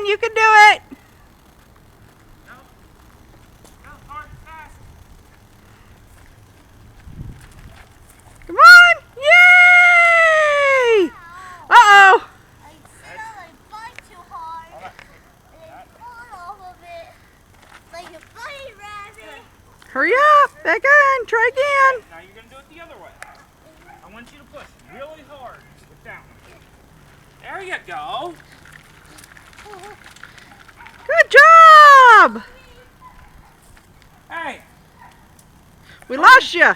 on, you can do it. Come on! Yay! Uh-oh! I bite too hard and I fall off of it like a bunny rabbit. Hurry up! Back on! Try again! Now you're going to do it the other way. I want you to push really hard with that one. There you go. Good job! Hey. We lost you.